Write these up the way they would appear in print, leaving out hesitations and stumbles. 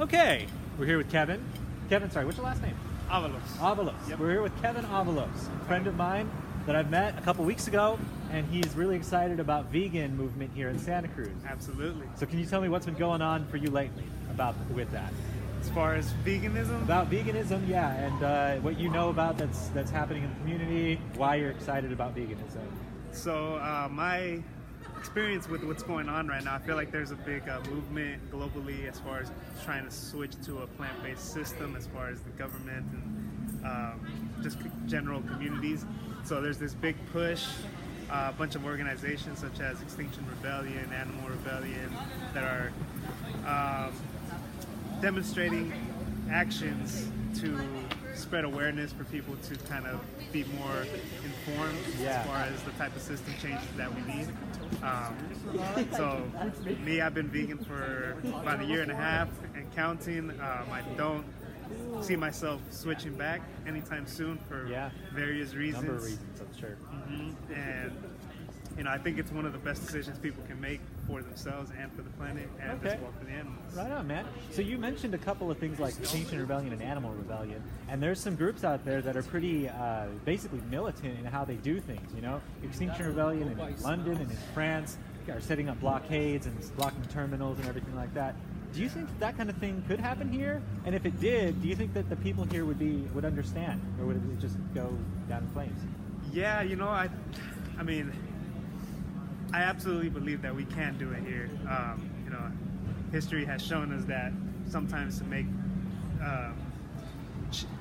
Okay, we're here with Kevin. Kevin, sorry, what's your last name? Arevalos. Arevalos. Yep. We're here with Kevin Arevalos, a friend of mine that I've met a couple weeks ago, and he's really excited about vegan movement here in Santa Cruz. Absolutely. So can you tell me what's been going on for you lately with that? As far as veganism, About veganism, yeah, and what you know about that's happening in the community, why you're excited about veganism. so my experience with what's going on right now, I feel like there's a big movement globally as far as trying to switch to a plant-based system as far as the government and just general communities. So there's this big push, a bunch of organizations such as Extinction Rebellion, Animal Rebellion, that are demonstrating actions to spread awareness for people to kind of be more informed as far as the type of system changes that we need. So me, I've been vegan for about a year and a half and counting. I don't see myself switching back anytime soon for various reasons. Number of reasons, I'm sure. And I think it's one of the best decisions people can make for themselves and for the planet and as well for the animals. Right on, man. So you mentioned a couple of things like Extinction Rebellion and Animal Rebellion, and there's some groups out there that are pretty basically militant in how they do things, you know? Extinction Rebellion in London and in France are setting up blockades and blocking terminals and everything like that. Do you think that kind of thing could happen here? And if it did, do you think that the people here would understand, or would it just go down in flames? Yeah, I mean, I absolutely believe that we can do it here. History has shown us that sometimes to make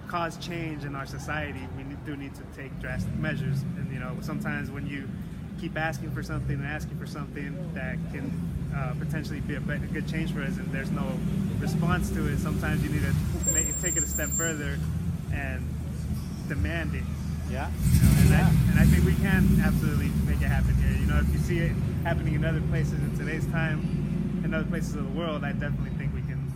cause change in our society, we do need to take drastic measures. And sometimes when you keep asking for something and asking for something that can potentially be a good change for us, and there's no response to it, sometimes you need to take it a step further and demand it. Yeah. And I think we can absolutely make it happen here. If you see it happening in other places in today's time, in other places of the world, I definitely think we can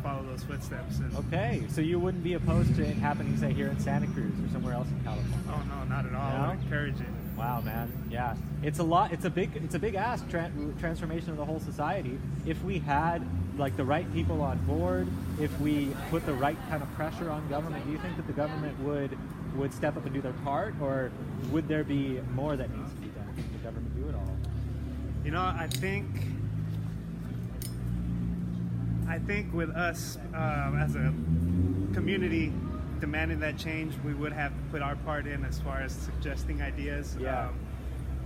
follow those footsteps. Okay, so you wouldn't be opposed to it happening, say, here in Santa Cruz or somewhere else in California? Oh no, not at all. No? I would encourage it. Wow, man. Yeah, it's a lot. It's a big ask transformation of the whole society. If we had like the right people on board, if we put the right kind of pressure on government, do you think that the government would step up and do their part, or would there be more that needs to be done? Can the government do it all? I think with us as a community demanding that change, we would have to put our part in as far as suggesting ideas. Yeah.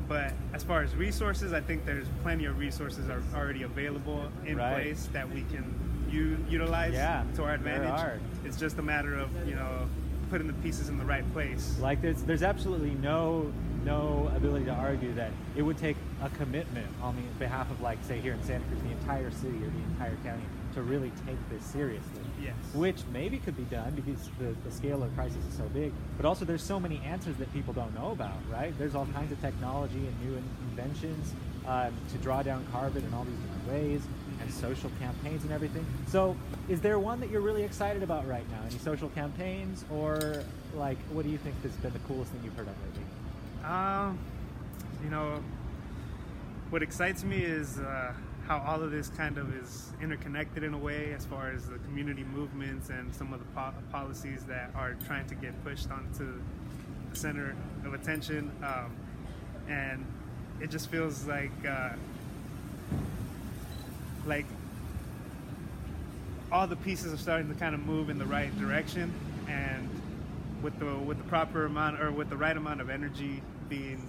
But as far as resources, I think there's plenty of resources are already available in place that we can utilize to our advantage. It's just a matter of putting the pieces in the right place. Like there's absolutely no ability to argue that it would take a commitment on the behalf of, like, say, here in Santa Cruz, the entire city or the entire county to really take this seriously. Yes. Which maybe could be done because the scale of the crisis is so big, but also there's so many answers that people don't know about, right? There's all kinds of technology and new inventions to draw down carbon in all these different ways, and social campaigns and everything. So is there one that you're really excited about right now? Any social campaigns, or like, what do you think has been the coolest thing you've heard of lately? What excites me is how all of this kind of is interconnected in a way, as far as the community movements and some of the policies that are trying to get pushed onto the center of attention. And it just feels like all the pieces are starting to kind of move in the right direction, and with the proper amount, or with the right amount of energy being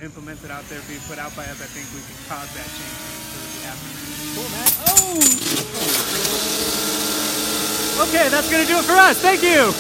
implemented out there, being put out by us, I think we can cause that change to really happen. Cool, man. Oh! Okay, that's going to do it for us. Thank you.